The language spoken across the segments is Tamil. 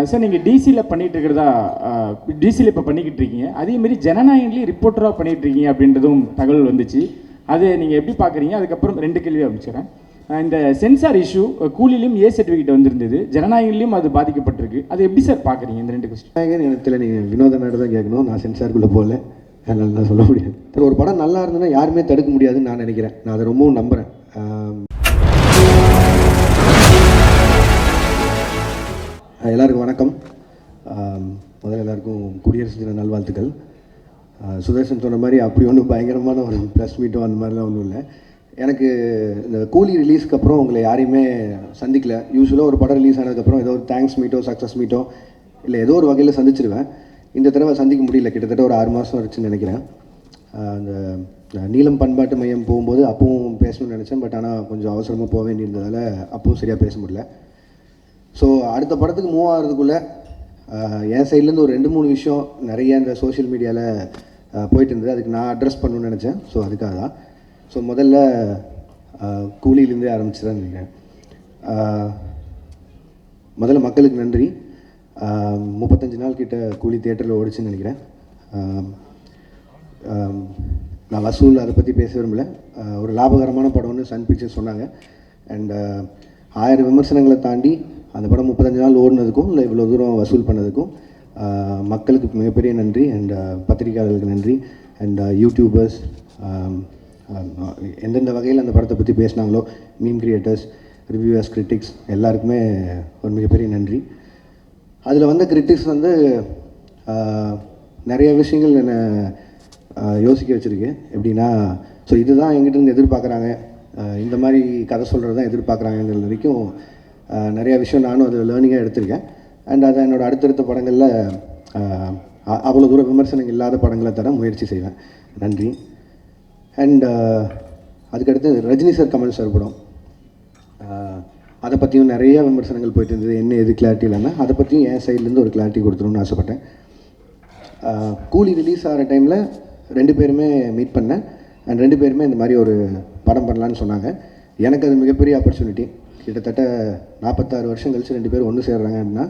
சார் நீங்கள் டிசியில் பண்ணிகிட்டு இருக்கிறதா டிசியில் இப்போ பண்ணிக்கிட்டு இருக்கீங்க, அதேமாரி ஜனநாயகன்லேயும் ரிப்போர்ட்டராக பண்ணிகிட்டு இருக்கீங்க அப்படின்றதும் தகவல் வந்துச்சு. அது நீங்கள் எப்படி பார்க்குறீங்க? அதுக்கப்புறம் 2 கேள்வி அமைச்சிக்கிறேன். இந்த சென்சார் இஷ்யூ கூலிலையும் ஏ சர்டிஃபிகேட் வந்திருந்தது, ஜனநாயகன்லையும் அது பாதிக்கப்பட்டிருக்கு. அது எப்படி சார் பார்க்குறீங்க இந்த 2 கொஸ்டின்? எனக்கு நீங்கள் வினோத நாடு தான் கேட்கணும், நான் சென்சாருக்குள்ளே போகல, அதனால் நான் சொல்ல முடியாது. ஒரு படம் நல்லா இருந்ததுன்னா யாருமே தடுக்க முடியாதுன்னு நான் நினைக்கிறேன். நான் அதை ரொம்பவும் நம்புகிறேன். எல்லாருக்கும் வணக்கம். முதல்ல எல்லாருக்கும் குடியரசு தின நல்வாழ்த்துக்கள். சுதர்சன் சொன்ன மாதிரி அப்படி ஒன்றும் பயங்கரமான ஒரு ப்ரெஸ் மீட்டோ அந்த மாதிரிலாம் ஒன்றும் இல்லை. எனக்கு இந்த கூலி ரிலீஸ்க்கு அப்புறம் உங்களை யாரையுமே சந்திக்கல. யூஸ்வலாக ஒரு படம் ரிலீஸ் ஆனதுக்கப்புறம் ஏதோ ஒரு தேங்க்ஸ் மீட்டோ சக்ஸஸ் மீட்டோ இல்லை ஏதோ ஒரு வகையில் சந்திச்சிருவேன். இந்த தடவை சந்திக்க முடியல, கிட்டத்தட்ட ஒரு 6 மாதம் ஆச்சுன்னு நினைக்கிறேன். அந்த நீலம் பண்பாட்டு மையம் போகும்போது அப்பவும் பேசணும்னு நினச்சேன், பட் ஆனால் கொஞ்சம் அவசரமாக போக வேண்டியிருந்ததால் அப்பவும் சரியாக பேச முடியல. ஸோ அடுத்த படத்துக்கு மூவ் ஆகிறதுக்குள்ளே என் சைட்லேருந்து ஒரு 2-3 விஷயம் நிறைய இந்த சோஷியல் மீடியாவில் போயிட்டு இருந்தது, அதுக்கு நான் அட்ரஸ் பண்ணணும்னு நினச்சேன். ஸோ அதுக்காக தான். ஸோ முதல்ல கூலியிலேருந்தே ஆரம்பிச்சுதான் நினைக்கிறேன். முதல்ல மக்களுக்கு நன்றி. 35 நாள் கிட்ட கூலி தியேட்டரில் ஓடிச்சுன்னு நினைக்கிறேன். நான் வசூல் அதை பற்றி பேச விரும்பல. ஒரு லாபகரமான படம்னு சன் பிக்சர்ஸ் சொன்னாங்க. அண்ட் 1000 விமர்சனங்களை தாண்டி அந்த படம் 35 நாள் ஓடினதுக்கும் இல்லை இவ்வளோ தூரம் வசூல் பண்ணதுக்கும் மக்களுக்கு மிகப்பெரிய நன்றி. அண்ட் பத்திரிகையாளர்களுக்கு நன்றி. அண்ட் யூடியூபர்ஸ் எந்தெந்த வகையில் அந்த படத்தை பற்றி பேசினாங்களோ, மீம் கிரியேட்டர்ஸ், ரிவ்யூவர்ஸ், கிரிட்டிக்ஸ் எல்லாருக்குமே ஒரு மிகப்பெரிய நன்றி. அதில் வந்த கிரிட்டிக்ஸ் வந்து நிறைய விஷயங்கள் என்னை யோசிக்க வச்சுருக்கு. எப்படின்னா, ஸோ இதுதான் எங்கிட்ட எதிர்பார்க்குறாங்க, இந்த மாதிரி கதை சொல்கிறது தான் எதிர்பார்க்குறாங்கிற வரைக்கும் நிறையா விஷயம் நானும் அதில் லேர்னிங்காக எடுத்திருக்கேன். அண்ட் அதை என்னோடய அடுத்தடுத்த படங்களில் அவ்வளோ தூரம் விமர்சனங்கள் இல்லாத படங்களை தர முயற்சி செய்வேன். நன்றி. அண்ட் அதுக்கடுத்து ரஜினி சார், கமல் சார் படம், அதை பற்றியும் நிறைய விமர்சனங்கள் போயிட்டு இருந்தது. என்ன எது கிளாரிட்டி இல்லைன்னா அதை பற்றியும் என் சைட்லேருந்து ஒரு கிளாரிட்டி கொடுத்துருன்னு ஆசைப்பட்டேன். கூலி ரிலீஸ் ஆகிற டைமில் 2 பேருமே மீட் பண்ணேன். அண்ட் 2 பேருமே இந்த மாதிரி ஒரு படம் பண்ணலான்னு சொன்னாங்க. எனக்கு அது மிகப்பெரிய ஆப்பர்ச்சுனிட்டி. கிட்டத்தட்ட 46 வருஷம் கழிச்சு 2 பேரும் ஒன்று சேர்றாங்க அப்படின்னா,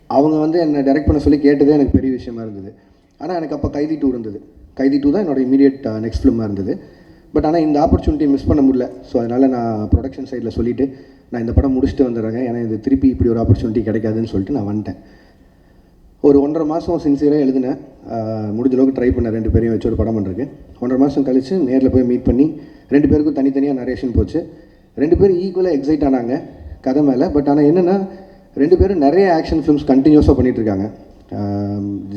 அவங்க வந்து என்னை டைரக்ட் பண்ண சொல்லி கேட்டதே எனக்கு பெரிய விஷயமா இருந்தது. ஆனால் எனக்கு அப்போ கைதி 2 இருந்தது. கைதி 2 தான் என்னோட இமீடியட் நெக்ஸ்ட் ஃபிலிமாக இருந்தது. பட் ஆனால் இந்த ஆப்பர்ச்சுனிட்டியை மிஸ் பண்ண முடியல. ஸோ அதனால் நான் ப்ரொடக்ஷன் சைடில் சொல்லிவிட்டு நான் இந்த படம் முடிச்சுட்டு வந்துடுறேங்க, ஏன்னா இது திருப்பி இப்படி ஒரு ஆப்பர்ச்சுனிட்டி கிடைக்காதுன்னு சொல்லிட்டு நான் வந்துட்டேன். ஒரு 1.5 மாதம் சின்சியராக எழுதினேன். முடிஞ்ச அளவுக்கு ட்ரை பண்ணேன் 2 பேரையும் வச்சு ஒரு படம் பண்ணுறதுக்கு. 1.5 மாதம் கழித்து நேரில் போய் மீட் பண்ணி 2 பேருக்கும் தனித்தனியாக நரேஷன் போச்சு. 2 பேரும் ஈக்குவலாக எக்ஸைட் ஆனாங்க கதை மேலே. பட் ஆனால் என்னென்னா, 2 பேரும் நிறைய ஆக்ஷன் ஃபிலிம்ஸ் கண்டினியூஸாக பண்ணிகிட்ருக்காங்க.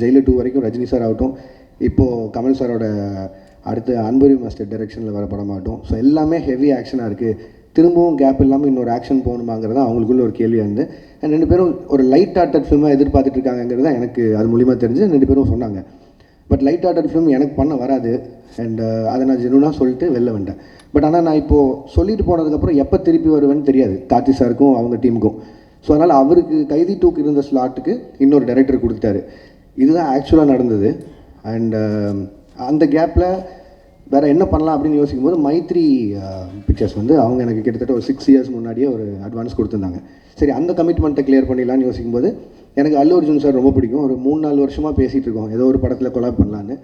ஜெயிலர் 2 வரைக்கும் ரஜினி சார் ஆகட்டும், இப்போது கமல் சாரோட அடுத்து அன்பரி மாஸ்டர் டைரெக்ஷனில் வர படமாகட்டும். ஸோ எல்லாமே ஹெவி ஆக்ஷனாக இருக்குது. திரும்பவும் கேப் இல்லாமல் இன்னொரு ஆக்ஷன் போகணுமாங்கிறதா அவங்களுக்குள்ள ஒரு கேள்வியாக இருந்து, அண்ட் 2 பேரும் ஒரு லைட் ஹார்ட்டட் ஃபிலிமாக எதிர்பார்த்துட்டு இருக்காங்கிறது தான் எனக்கு அது மூலிமா தெரிஞ்சு 2 பேரும் சொன்னாங்க. பட் லைட் ஹார்ட்டட் ஃபிலிம் எனக்கு பண்ண வராது. அண்ட் அதை நான் ஜெனுனாக சொல்லிட்டு வெளில வந்துட்டேன். பட் ஆனால் நான் இப்போது சொல்லிட்டு போனதுக்கப்புறம் எப்போ திருப்பி வருவேன்னு தெரியாது கார்த்தி சாருக்கும் அவங்க டீமுக்கும். ஸோ அதனால் அவருக்கு கைதி 2க்கு இருந்த ஸ்லாட்டுக்கு இன்னொரு டைரக்டர் கொடுத்தாரு. இதுதான் ஆக்சுவலாக நடந்தது. அண்ட் அந்த கேப்பில் வேறு என்ன பண்ணலாம் அப்படின்னு யோசிக்கும்போது மைத்ரி பிக்சர்ஸ் வந்து அவங்க எனக்கு கிட்டத்தட்ட ஒரு 6 இயர்ஸ் முன்னாடியே ஒரு அட்வான்ஸ் கொடுத்துருந்தாங்க. சரி, அந்த கமிட்மெண்ட்டை கிளியர் பண்ணிடலான்னு யோசிக்கும்போது எனக்கு அல்லு அர்ஜுன் சார் ரொம்ப பிடிக்கும். ஒரு 3-4 வருஷமாக பேசிகிட்டு இருக்கோம் ஏதோ ஒரு படத்தில் கொலாப் பண்ணலான்னு.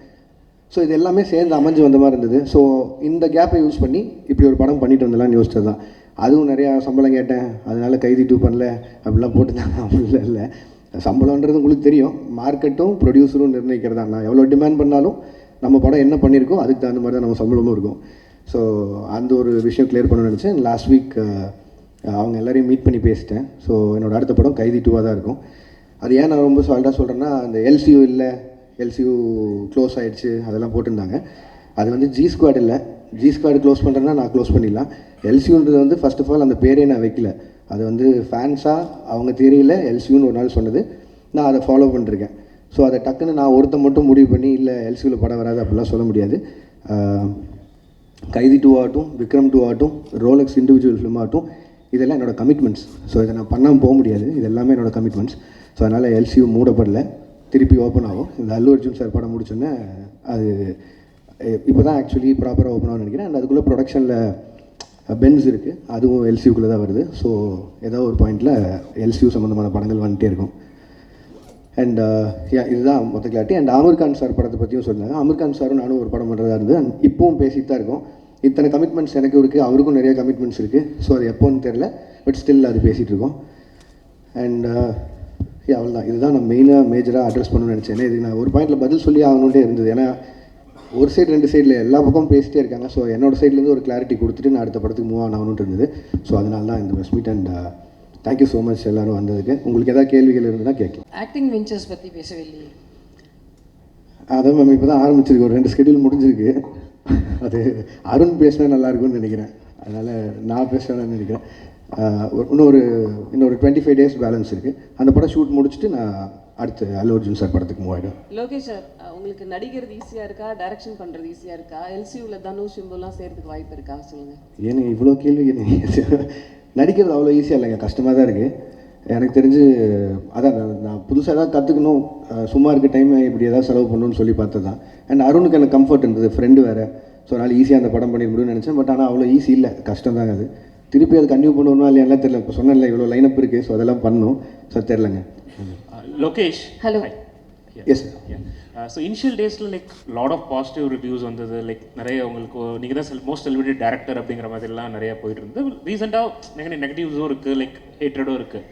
ஸோ இது எல்லாமே சேர்ந்து அமைஞ்சு வந்த மாதிரி இருந்தது. ஸோ இந்த கேப்பை யூஸ் பண்ணி இப்படி ஒரு படம் பண்ணிட்டு வந்துடலான்னு யோசிச்சது தான். அதுவும் நிறையா சம்பளம் கேட்டேன், அதனால் கைதி 2 பண்ணல அப்படிலாம் போட்டுருந்தாங்க. அப்படிலாம் இல்லை, சம்பளம்ன்றது உங்களுக்கு தெரியும், மார்க்கெட்டும் ப்ரொடியூசரும் நிர்ணயிக்கிறதா. நான் எவ்வளோ டிமாண்ட் பண்ணாலும் நம்ம படம் என்ன பண்ணியிருக்கோம் அதுக்கு தகுந்த மாதிரி தான் நம்ம சம்பளமும் இருக்கும். ஸோ அந்த ஒரு விஷயம் கிளியர் பண்ணணும்னு நினச்சேன். லாஸ்ட் வீக் அவங்க எல்லோரையும் மீட் பண்ணி பேசிட்டேன். ஸோ என்னோடய அடுத்த படம் கைதி 2 தான் இருக்கும். அது ஏன் நான் ரொம்ப சால்ட்டாக சொல்கிறேன்னா, அந்த எல்சியூ இல்லை, எல்சியூ க்ளோஸ் ஆகிடுச்சு அதெல்லாம் போட்டிருந்தாங்க. அது வந்து ஜி ஸ்குவாட் இல்லை. ஜி ஸ்குவாட் க்ளோஸ் பண்ணுறேன்னா நான் க்ளோஸ் பண்ணிடலாம். எல்சியூன்றது வந்து ஃபர்ஸ்ட் ஆஃப் ஆல் அந்த பேரே நான் வைக்கல. அது வந்து ஃபேன்ஸாக அவங்க தியரியில் எல்சியூன்னு ஒரு நாள் சொன்னது, நான் அதை ஃபாலோ பண்ணிருக்கேன். ஸோ அதை டக்குன்னு நான் ஒருத்தன் மட்டும் முடிவு பண்ணி இல்லை எல்சியூவில் படம் வராது அப்படிலாம் சொல்ல முடியாது. கைதி 2 ஆகட்டும், விக்ரம் 2 ஆகட்டும், ரோலக்ஸ் இண்டிவிஜுவல் ஃபிலிம் ஆகட்டும், இதெல்லாம் என்னோடய கமிட்மெண்ட்ஸ். ஸோ இதை நான் பண்ணாமல் போக முடியாது, இது எல்லாமே என்னோடய கமிட்மெண்ட்ஸ். ஸோ அதனால் எல்சியூ மூடப்படலை, திருப்பி ஓப்பன் ஆகும். இந்த அல்லு அர்ஜுன் சார் படம் முடிச்சோன்னே அது இப்போ தான் ஆக்சுவலி ப்ராப்பராக ஓப்பன் ஆகும்னு நினைக்கிறேன். அண்ட் அதுக்குள்ளே ப்ரொடக்ஷனில் பென்ஸ் இருக்குது, அதுவும் எல்சியூக்குள்ளே தான் வருது. ஸோ ஏதோ ஒரு பாயிண்டில் எல்சியூ சம்மந்தமான படங்கள் வந்துகிட்டே இருக்கும். அண்ட் இதுதான் மொத்த clarity. And Aamir Khan sir படத்தை பற்றியும் சொன்னாங்க. ஆமீர் கான் சாரும் நானும் ஒரு படம் பண்ணுறதா இருந்து இப்போவும் பேசிட்டு தான் இருக்கோம். இத்தனை கமிட்மெண்ட்ஸ் எனக்கு இருக்குது, அவருக்கும் நிறைய கமிட்மெண்ட்ஸ் இருக்குது. ஸோ அது எப்போன்னு தெரில, பட் ஸ்டில் அது பேசிகிட்டு இருக்கோம். அண்ட் அவ்வளோதான். இதுதான் நான் மேஜராக அட்ரஸ் பண்ணணும்னு நினச்சேன். ஏன்னா இதுக்கு நான் ஒரு பாயிண்டில் பதில் சொல்லி ஆகணுன்ட்டே இருந்தது. ஏன்னா ஒரு சைடு 2 சைடில் எல்லா பக்கமும் பேசிட்டே இருக்காங்க. ஸோ என்னோடய சைட்லேருந்து ஒரு கிளாரிட்டி கொடுத்துட்டு நான் அடுத்த படத்துக்கு மூவ் ஆகணுன்ட்டு இருந்தது. ஸோ அதனால தான் இந்த press meet. And thank you so much எல்லோரும் வந்ததுக்கு. உங்களுக்கு எதாவது கேள்விகள் இருந்தால் கேட்கலாம். ஆக்டிங் வெஞ்சர்ஸ் பற்றி பேசவே இல்லையே. அதான் மேம் இப்போ தான் ஆரம்பிச்சிருக்கு, ஒரு 2 ஸ்கெடியூல் முடிஞ்சிருக்கு. அது அருண் பேசினா நல்லாயிருக்கும்னு நினைக்கிறேன், அதனால் நான் பேசுகிறேன்னு நினைக்கிறேன். இன்னொரு 25 days பேலன்ஸ் இருக்குது. அந்த படம் ஷூட் முடிச்சுட்டு நான் அடுத்து அல்லு அர்ஜுன் சார் படத்துக்கு மூவ் ஆகிடும். லோகேஷ் சார், உங்களுக்கு நடிக்கிறது ஈஸியாக இருக்கா, டைரக்ஷன் பண்ணுறது ஈஸியாக இருக்கா? எல்சியூவில் தனுஷ் சிம்புலாம் சேர்த்துக்கு வாய்ப்பு இருக்கா சொல்லுங்கள். ஏன்னா இவ்வளோ கேள்வி நடிக்கிறது அவ்வளோ ஈஸியாக இல்லைங்க, கஷ்டமாக தான் இருக்குது எனக்கு தெரிஞ்சு. அதான் நான் புதுசாக ஏதாவது கற்றுக்கணும், சும்மா இருக்க டைம் இப்படி ஏதாவது செலவு பண்ணணும்னு சொல்லி பார்த்தது தான். அண்ட் அருணுக்கு எனக்கு கம்ஃபர்ட் இருந்தது, ஃப்ரெண்டு வேறு. ஸோ அதனால் ஈஸியாக அந்த படம் பண்ணி முடியும்னு நினச்சேன். பட் ஆனால் அவ்வளோ ஈஸி இல்லை, கஷ்டம் தாங்க அது. திருப்பி அது கன்டினியூ பண்ணணும்னா இல்லையா தெரியல. இப்போ சொன்னேன்ல இவ்வளோ லைனப் இருக்குது, ஸோ அதெல்லாம் பண்ணணும். ஸோ தெரிலங்க. Lokesh. Hello. Yes sir. So initial days like lot of positive reviews வந்தது. லைக் நிறைய உங்களுக்கு நீங்கள் தான் மோஸ்ட் செலிபிரிட்டி டேரக்டர் அப்படிங்கிற மாதிரிலாம் நிறைய போயிட்டு இருந்தது. ரீசெண்டாக நெகட்டிவ்ஸும் இருக்குது, லைக் ஹேட்ரடும் இருக்குது.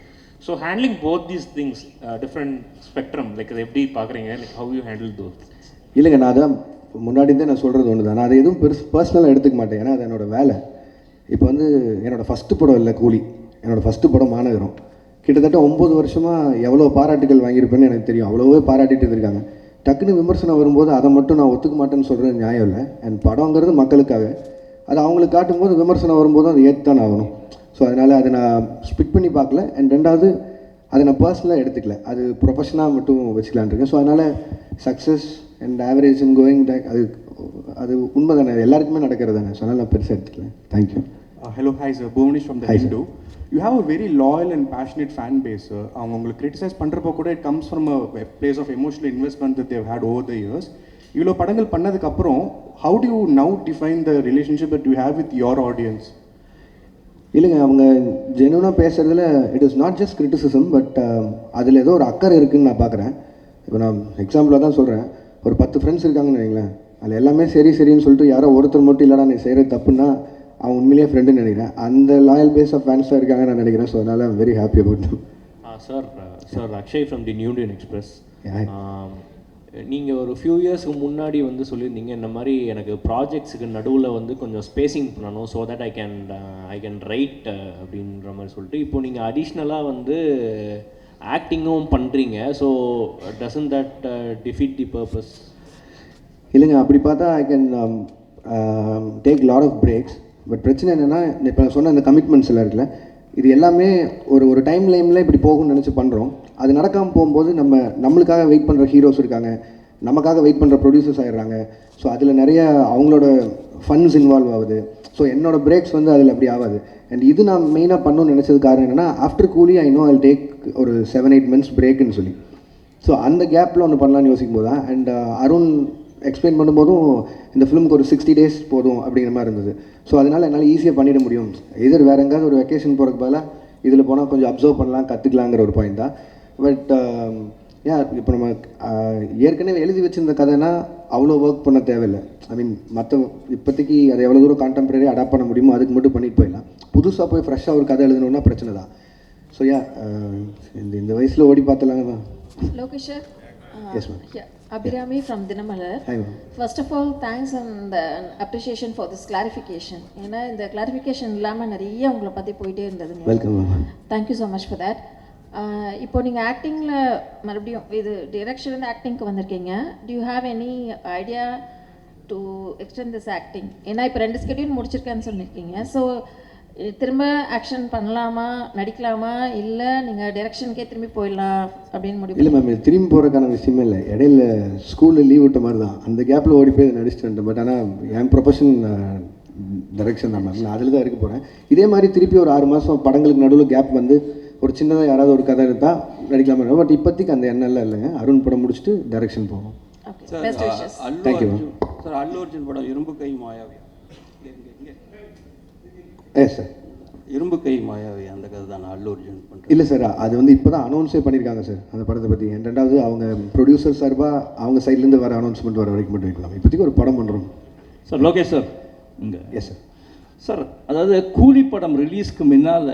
So handling both these things different spectrum, like அதை எப்படி பார்க்குறீங்க, like how you handle those? இல்லைங்க, நான் அதான் முன்னாடி நான் சொல்கிறது ஒன்று தான். நான் அதை எதுவும் பர்சனலாக எடுத்துக்க மாட்டேன், ஏன்னா அது என்னோடய வேலை. இப்போ வந்து என்னோடய ஃபஸ்ட்டு படம் இல்லை கூலி, என்னோடய ஃபஸ்ட்டு படம் மாநகரம். கிட்டத்தட்ட 9 வருஷமாக எவ்வளோ பாராட்டுகள் வாங்கியிருப்பேன்னு எனக்கு தெரியும். அவ்வளோவே பாராட்டிட்டு இருக்காங்க. டக்குன்னு விமர்சனம் வரும்போது அதை மட்டும் நான் ஒத்துக்க மாட்டேன்னு சொல்கிறது நியாயம் இல்லை. அண்ட் படங்கிறது மக்களுக்காக, அது அவங்களுக்கு காட்டும்போது விமர்சனம் வரும்போதும் அதை ஏற்றுத்தான் ஆகணும். ஸோ அதனால் அதை நான் ஸ்பிட் பண்ணி பார்க்கல. அண்ட் ரெண்டாவது அதை நான் பர்சனலாக எடுத்துக்கல, அது ப்ரொஃபஷனாக மட்டும் வச்சுக்கலான் இருக்கேன். ஸோ அதனால் success and average and going back அது உண்மை தானே, எல்லாருக்குமே நடக்கிறது தானே. ஸோ அதனால் நான் பெருசாக எடுத்துக்கல. Thank you. Hello, hi sir. Bhuvanish from the Hindu. You have a very loyal and passionate fan base, sir. அவங்க உங்களுக்கு கிரிட்டிசைஸ் பண்ணுறப்போ கூட it comes from a place of emotional investment that they've had over the years. இவ்வளோ படங்கள் பண்ணதுக்கப்புறம் how do you now define the relationship that you have with your audience? இல்லைங்க, அவங்க ஜென்யூனாக பேசுகிறதுல it is not just criticism, but அதில் ஏதோ ஒரு அக்கறை இருக்குதுன்னு நான் பார்க்குறேன். இப்போ நான் எக்ஸாம்பிளாக தான் சொல்கிறேன், ஒரு 10 ஃப்ரெண்ட்ஸ் இருக்காங்கன்னு வைங்களேன், அதில் எல்லாமே சரின்னு சொல்லிட்டு யாரோ ஒருத்தர் மட்டும் இல்லைடா நீ செய்கிறது தப்புன்னா அவன் உண்மையிலேயே ஃப்ரெண்டுன்னு நினைக்கிறேன். அந்த லாயல் பேஸ் ஆஃப் ஃபேன்ஸாக இருக்காங்க நான் நினைக்கிறேன். ஸோ அதனால் I'm very happy about them. Sir Akshay from the new Indian express. நீங்கள் ஒரு ஃபியூ இயர்ஸ்க்கு முன்னாடி வந்து சொல்லியிருந்தீங்க, இந்த மாதிரி எனக்கு ப்ராஜெக்ட்ஸுக்கு நடுவில் வந்து கொஞ்சம் ஸ்பேசிங் பண்ணணும், so that I can write அப்படின்ற மாதிரி சொல்லிட்டு. இப்போ நீங்கள் அடிஷ்னலாக வந்து ஆக்டிங்கும் பண்ணுறீங்க. So doesn't that defeat the purpose? இல்லைங்க, அப்படி பார்த்தா I can take lot of breaks. But பிரச்சனை என்னென்னா, இப்போ நான் சொன்ன அந்த கமிட்மெண்ட்ஸ் எல்லாம் இருக்குல்ல, இது எல்லாமே ஒரு டைம் லைனில் இப்படி போகும்னு நினச்சி பண்ணுறோம். அது நடக்காமல் போகும்போது நம்மளுக்காக வெயிட் பண்ணுற ஹீரோஸ் இருக்காங்க, நமக்காக வெயிட் பண்ணுற ப்ரொடியூசர்ஸ் ஆகிடுறாங்க. ஸோ அதில் நிறைய அவங்களோட ஃபண்ட்ஸ் இன்வால்வ் ஆகுது. ஸோ என்னோட பிரேக்ஸ் வந்து அதில் அப்படி ஆகாது. அண்ட் இது நான் மெயினாக பண்ணணும்னு நினச்சது காரணம் என்னென்னா, ஆஃப்டர் கூலி ஐ நோ ஐ டேக் ஒரு 7-8 months பிரேக்குன்னு சொல்லி. ஸோ அந்த கேப்பில் ஒன்று பண்ணலான்னு யோசிக்கும் போது தான். அண்ட் அருண் எக்ஸ்பிளைன் பண்ணும்போதும் இந்த ஃபிலிமுக்கு ஒரு 60 days போதும் அப்படிங்கிற மாதிரி இருந்தது. ஸோ அதனால் என்னால் ஈஸியாக பண்ணிட முடியும். எதிர் வேறு எங்கேயாவது ஒரு வெக்கேஷன் போகிறதுக்கு பதிலாக இதில் போனால் கொஞ்சம் அப்சர்வ் பண்ணலாம், கற்றுக்கலாங்கிற ஒரு பாயிண்ட் தான். பட் இப்போ நம்ம ஏற்கனவே எழுதி வச்சுருந்த கதைனா அவ்வளோ ஒர்க் பண்ண தேவையில்லை. ஐ மீன் இப்போதைக்கு அதை எவ்வளோ தூரம் கான்டெம்பரரி அடாப்ட் பண்ண முடியுமோ அதுக்கு மட்டும் பண்ணிட்டு போயிடலாம். புதுசாக போய் ஃப்ரெஷ்ஷாக ஒரு கதை எழுதணுன்னா பிரச்சனை தான். ஸோ இந்த வயசில் ஓடி பார்த்தலாங்க தான். Lokesh sir. Yes ma'am. Yeah. Abhirami from Dinamalar. Hi ma'am. First of all, thanks and appreciation for this clarification. ஏன்னா இந்த கிளாரிஃபிகேஷன் இல்லாமல் நிறைய உங்களை பற்றி போயிட்டே இருந்தது. Welcome ma'am. Thank you so much for that. இப்போ நீங்கள் ஆக்டிங்கில் மறுபடியும் இது டிரெக்ஷன்லேருந்து ஆக்டிங்க்கு வந்திருக்கீங்க. To you have any idea to extend this acting? ஏன்னா இப்போ 2 ஸ்கெடியூல் முடிச்சிருக்கேன்னு சொல்லியிருக்கீங்க. ஸோ திரும்ப ஆக்ஷன் பண்ணலாமா, நடிக்கலாமா, இல்லை நீங்கள் டைரக்ஷனுக்கே திரும்பி போயிடலாம் அப்படின்னு முடிவு? இல்லை மேம், இது திரும்பி போகிறக்கான விஷயமே இல்லை. இடையில ஸ்கூலில் லீவ் விட்ட மாதிரி தான், அந்த கேப்பில் ஓடி போய் நடிச்சுட்டு வந்துட்டேன். பட் ஆனால் என் ப்ரொஃபஷன் டைரக்ஷன் தான் மேம், நான் அதில் தான் இருக்க போகிறேன். இதே மாதிரி திருப்பி ஒரு 6 மாதம் படங்களுக்கு நடுவில் கேப் வந்து ஒரு சின்னதாக யாராவது ஒரு கதை இருந்தால் நடிக்கலாமா. பட் இப்போதைக்கு அந்த எண்ணெல்லாம் இல்லைங்க. அருண் படம் முடிச்சுட்டு டைரக்ஷன் போவோம். அல்லு அர்ஜுன் படம் இரும்பு கை மாயாவி. Yes sir. இரும்பு கை மாயாவி அந்த கதை தான் அல்லு அர்ஜுன் பண்ணுறேன். இல்லை சார், அது வந்து இப்போ தான் அனௌன்ஸே பண்ணியிருக்காங்க சார் அந்த படத்தை பற்றி. ரெண்டாவது அவங்க ப்ரொடியூசர் சார்பாக அவங்க சைட்லேருந்து வர அனௌன்ஸ்மெண்ட் வர வரைக்கும் மட்டும் வைக்கலாம். இப்போதைக்கு ஒரு படம் பண்ணுறோம் சார். லோகேஷ் சார் இங்கே. Yes sir. சார், அதாவது கூலி படம் ரிலீஸ்க்கு முன்னால்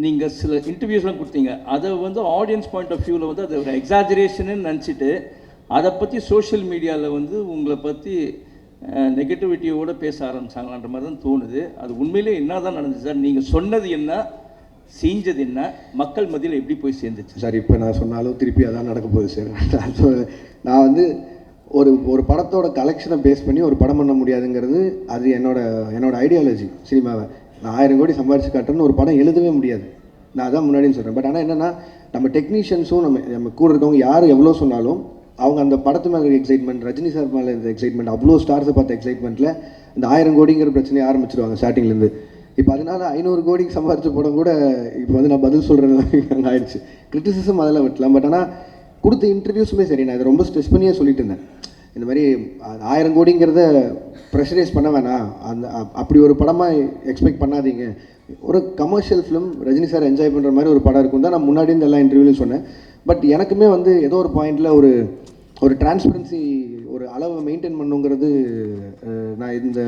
நீங்கள் சில இன்டர்வியூஸ்லாம் கொடுத்தீங்க. அதை வந்து ஆடியன்ஸ் பாயிண்ட் ஆஃப் வியூவில் வந்து அது ஒரு எக்ஸாஜரேஷன்னு நினச்சிட்டு அதை பற்றி சோஷியல் மீடியாவில் வந்து உங்களை பற்றி நெகட்டிவிட்டியோடு பேச ஆரம்பிச்சாங்களான்ற மாதிரி தான் தோணுது. அது உண்மையிலே என்ன தான் நடந்துச்சு சார்? நீங்கள் சொன்னது என்ன, செஞ்சது என்ன, மக்கள் மத்தியில் எப்படி போய் சேர்ந்துச்சு சார்? இப்போ நான் சொன்னாலும் திருப்பி அதான் நடக்க போகுது சார். நான் வந்து ஒரு படத்தோட கலெக்ஷனை பேஸ் பண்ணி ஒரு படம் பண்ண முடியாதுங்கிறது அது என்னோட ஐடியாலஜி. சினிமாவை நான் 1000 கோடி சம்பாரிச்சு காட்டுறேன்னு ஒரு படம் எழுதவே முடியாது. நான் அதான் முன்னாடின்னு சொல்கிறேன். பட் ஆனால் என்னென்னா, நம்ம டெக்னீஷியன்ஸும் நம்ம கூட இருக்கவங்க யார் எவ்வளோ சொன்னாலும் அவங்க அந்த படத்து மேலே இருக்க எக்ஸைட்மெண்ட், ரஜினி சார் மேலே இருந்த எக்ஸைட்மெண்ட், அவ்வளோ ஸ்டார்ஸை பார்த்த எக்ஸைட்மெண்ட்டில் இந்த 1000 கோடிங்கிற பிரச்சனையை ஆரம்பிச்சிருவாங்க ஸ்டார்டிங்லேருந்து. இப்போ அதனால 500 கோடிக்கு சம்பாரிச்ச படம் கூட இப்போ வந்து நான் பதில் சொல்கிறேன் ஆயிடுச்சு. கிரிட்டிசிசம் அதெல்லாம் விட்டலாம். பட் ஆனால் கொடுத்த இன்டர்வியூஸுமே சரி, நான் இதை ரொம்ப ஸ்ட்ரெஸ் பண்ணியே சொல்லிட்டு இருந்தேன். இந்த மாதிரி 1000 கோடிங்கிறத ப்ரெஷரைஸ் பண்ண வேணாம், அப்படி ஒரு படமாக எக்ஸ்பெக்ட் பண்ணாதீங்க. ஒரு commercial film Rajini sir enjoy பண்ணுற மாதிரி ஒரு படம் இருக்கும் தான் நான் முன்னாடி இந்த எல்லா இன்டர்வியூலையும் சொன்னேன். பட் எனக்குமே வந்து ஏதோ ஒரு பாயிண்டில் ஒரு டிரான்ஸ்பரன்சி, ஒரு அளவை மெயின்டைன் பண்ணுங்கிறது நான் இந்த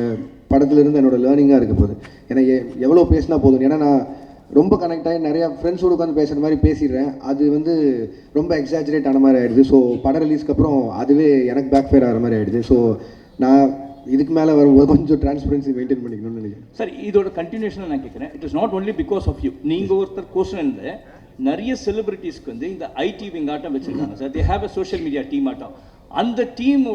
படத்துலேருந்து என்னோடய லேர்னிங்காக இருக்க போகுது. ஏன்னா எவ்வளோ பேசினா போதும். ஏன்னா நான் ரொம்ப கனெக்ட் ஆகி நிறையா ஃப்ரெண்ட்ஸோடு உட்காந்து பேசுகிற மாதிரி பேசிடுறேன். அது வந்து ரொம்ப எக்ஸாஜரேட் ஆன மாதிரி ஆகிடுது. ஸோ படம் ரிலீஸ்க்கு அப்புறம் அதுவே எனக்கு பேக் ஃபயர் ஆகிற மாதிரி ஆகிடுது. ஸோ நான் இதுக்கு மேலே வரும்போது கொஞ்சம் டிரான்ஸ்பரன்சி மெயின்டைன் பண்ணிக்கணும்னு நினைக்கிறேன். சார், இதோட கண்டினியூஷனாக நான் கேட்குறேன். It is not only because of you. நீங்கள் ஒருத்தர் கோர்ஷன் நிறைய செலிபிரிட்டிஸ்க்கு வந்து இந்த ஐடி விங் ஆட்டம் வச்சுருக்காங்க sir. They have a social media team ஆட்டம். அந்த டீமை